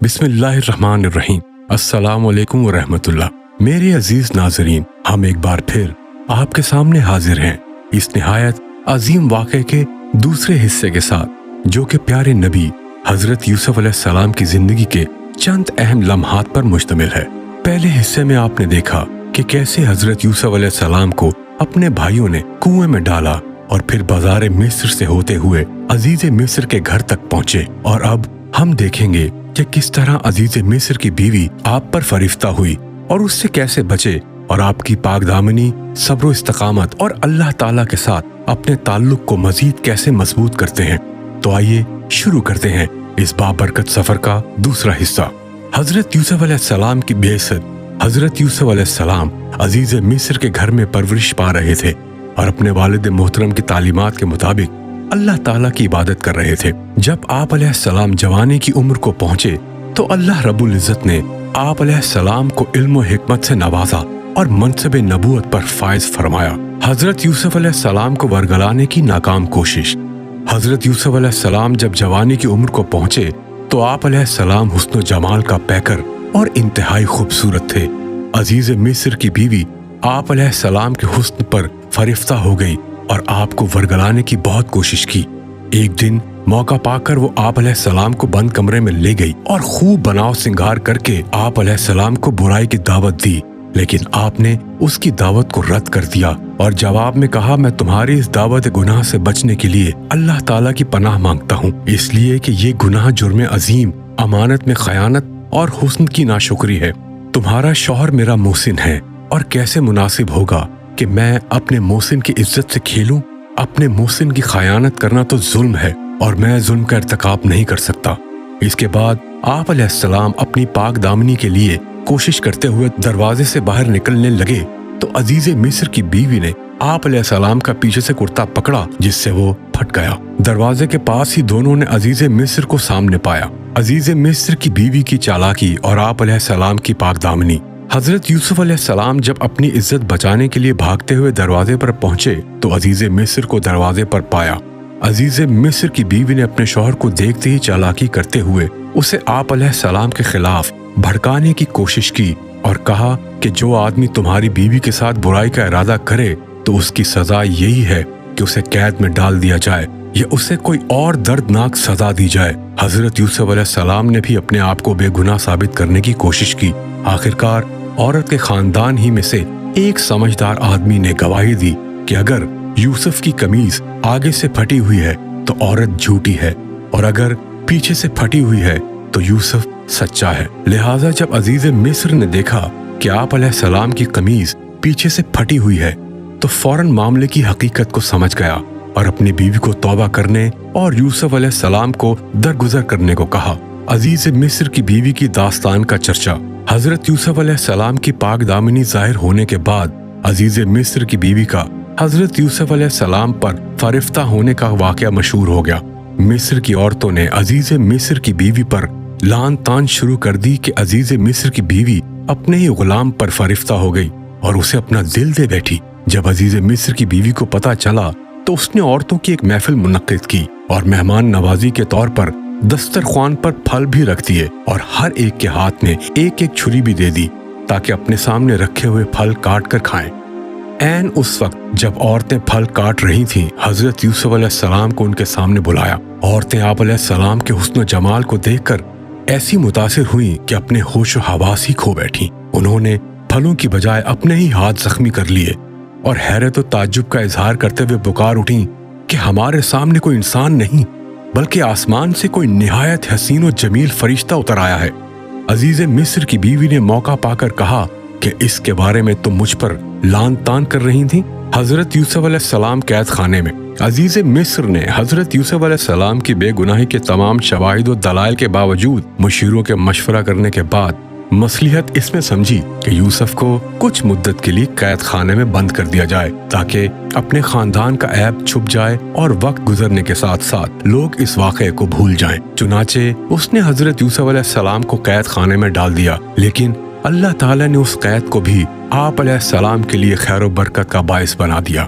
بسم اللہ الرحمن الرحیم۔ السلام علیکم ورحمۃ اللہ۔ میرے عزیز ناظرین، ہم ایک بار پھر آپ کے سامنے حاضر ہیں اس نہایت عظیم واقعے کے دوسرے حصے کے ساتھ، جو کہ پیارے نبی حضرت یوسف علیہ السلام کی زندگی کے چند اہم لمحات پر مشتمل ہے۔ پہلے حصے میں آپ نے دیکھا کہ کیسے حضرت یوسف علیہ السلام کو اپنے بھائیوں نے کنویں میں ڈالا اور پھر بازار مصر سے ہوتے ہوئے عزیز مصر کے گھر تک پہنچے، اور اب ہم دیکھیں گے کہ کس طرح عزیز مصر کی بیوی آپ پر فریفتہ ہوئی اور اس سے کیسے بچے، اور آپ کی پاک دامنی، صبر و استقامت اور اللہ تعالیٰ کے ساتھ اپنے تعلق کو مزید کیسے مضبوط کرتے ہیں۔ تو آئیے شروع کرتے ہیں اس بابرکت سفر کا دوسرا حصہ۔ حضرت یوسف علیہ السلام کی بعثت۔ حضرت یوسف علیہ السلام عزیز مصر کے گھر میں پرورش پا رہے تھے اور اپنے والد محترم کی تعلیمات کے مطابق اللہ تعالیٰ کی عبادت کر رہے تھے۔ جب آپ علیہ السلام جوانی کی عمر کو پہنچے تو اللہ رب العزت نے آپ علیہ السلام کو علم و حکمت سے نوازا اور منصب نبوت پر فائز فرمایا۔ حضرت یوسف علیہ السلام کو ورگلانے کی ناکام کوشش۔ حضرت یوسف علیہ السلام جب جوانی کی عمر کو پہنچے تو آپ علیہ السلام حسن و جمال کا پیکر اور انتہائی خوبصورت تھے۔ عزیز مصر کی بیوی آپ علیہ السلام کے حسن پر فریفتہ ہو گئی اور آپ کو ورگلانے کی بہت کوشش کی۔ ایک دن موقع پا کر وہ آپ علیہ السلام کو بند کمرے میں لے گئی اور خوب بناؤ سنگار کر کے آپ علیہ السلام کو برائی کی دعوت دی، لیکن آپ نے اس کی دعوت کو رد کر دیا اور جواب میں کہا، میں تمہاری اس دعوت گناہ سے بچنے کے لیے اللہ تعالیٰ کی پناہ مانگتا ہوں، اس لیے کہ یہ گناہ جرم عظیم، امانت میں خیانت اور حسن کی ناشکری ہے۔ تمہارا شوہر میرا محسن ہے، اور کیسے مناسب ہوگا کہ میں اپنے محسن کی عزت سے کھیلوں؟ اپنے محسن کی خیانت کرنا تو ظلم ہے، اور میں ظلم کا ارتکاب نہیں کر سکتا۔ اس کے بعد آپ علیہ السلام اپنی پاک دامنی کے لیے کوشش کرتے ہوئے دروازے سے باہر نکلنے لگے تو عزیز مصر کی بیوی نے آپ علیہ السلام کا پیچھے سے کرتا پکڑا، جس سے وہ پھٹ گیا۔ دروازے کے پاس ہی دونوں نے عزیز مصر کو سامنے پایا۔ عزیز مصر کی بیوی کی چالاکی اور آپ علیہ السلام کی پاک دامنی۔ حضرت یوسف علیہ السلام جب اپنی عزت بچانے کے لیے بھاگتے ہوئے دروازے پر پہنچے تو عزیز مصر کو دروازے پر پایا۔ عزیز مصر کی بیوی نے اپنے شوہر کو دیکھتے ہی چالاکی کرتے ہوئے اسے آپ علیہ السلام کے خلاف بھڑکانے کی کوشش کی اور کہا کہ جو آدمی تمہاری بیوی کے ساتھ برائی کا ارادہ کرے تو اس کی سزا یہی ہے کہ اسے قید میں ڈال دیا جائے یا اسے کوئی اور دردناک سزا دی جائے۔ حضرت یوسف علیہ السلام نے بھی اپنے آپ کو بے گناہ ثابت کرنے کی کوشش کی۔ آخرکار عورت کے خاندان ہی میں سے ایک سمجھدار آدمی نے گواہی دی کہ اگر یوسف کی قمیض آگے سے پھٹی ہوئی ہے تو عورت جھوٹی ہے، اور اگر پیچھے سے پھٹی ہوئی ہے تو یوسف سچا ہے۔ لہٰذا جب عزیز مصر نے دیکھا کہ آپ علیہ السلام کی قمیض پیچھے سے پھٹی ہوئی ہے تو فوراً معاملے کی حقیقت کو سمجھ گیا اور اپنی بیوی کو توبہ کرنے اور یوسف علیہ السلام کو درگزر کرنے کو کہا۔ عزیز مصر کی بیوی کی داستان کا چرچا۔ حضرت یوسف علیہ السلام کی پاک دامنی ظاہر ہونے کے بعد عزیز مصر کی بیوی کا حضرت یوسف علیہ السلام پر فریفتہ ہونے کا واقعہ مشہور ہو گیا۔ مصر کی عورتوں نے عزیز مصر کی بیوی پر لعن طعن شروع کر دی کہ عزیز مصر کی بیوی اپنے ہی غلام پر فریفتہ ہو گئی اور اسے اپنا دل دے بیٹھی۔ جب عزیز مصر کی بیوی کو پتہ چلا تو اس نے عورتوں کی ایک محفل منعقد کی اور مہمان نوازی کے طور پر دسترخوان پر پھل بھی رکھ دیے اور ہر ایک کے ہاتھ میں ایک ایک چھری بھی دے دی تاکہ اپنے سامنے رکھے ہوئے پھل کاٹ کر کھائیں۔ عین اس وقت جب عورتیں پھل کاٹ رہی تھیں، حضرت یوسف علیہ السلام کو ان کے سامنے بلایا۔ عورتیں آپ علیہ السلام کے حسن و جمال کو دیکھ کر ایسی متاثر ہوئیں کہ اپنے ہوش و حواس ہی کھو بیٹھیں۔ انہوں نے پھلوں کی بجائے اپنے ہی ہاتھ زخمی کر لیے اور حیرت و تعجب کا اظہار کرتے ہوئے پکار اٹھیں کہ ہمارے سامنے کوئی انسان نہیں بلکہ آسمان سے کوئی نہایت حسین و جمیل فرشتہ اتر آیا ہے۔ عزیز مصر کی بیوی نے موقع پا کر کہا کہ اس کے بارے میں تم مجھ پر لعن طعن کر رہی تھیں۔ حضرت یوسف علیہ السلام قید خانے میں۔ عزیز مصر نے حضرت یوسف علیہ السلام کی بے گناہی کے تمام شواہد و دلائل کے باوجود مشیروں کے مشورہ کرنے کے بعد مصلحت اس میں سمجھی کہ یوسف کو کچھ مدت کے لیے قید خانے میں بند کر دیا جائے تاکہ اپنے خاندان کا عیب چھپ جائے اور وقت گزرنے کے ساتھ ساتھ لوگ اس واقعے کو بھول جائیں۔ چنانچہ اس نے حضرت یوسف علیہ السلام کو قید خانے میں ڈال دیا، لیکن اللہ تعالیٰ نے اس قید کو بھی آپ علیہ السلام کے لیے خیر و برکت کا باعث بنا دیا۔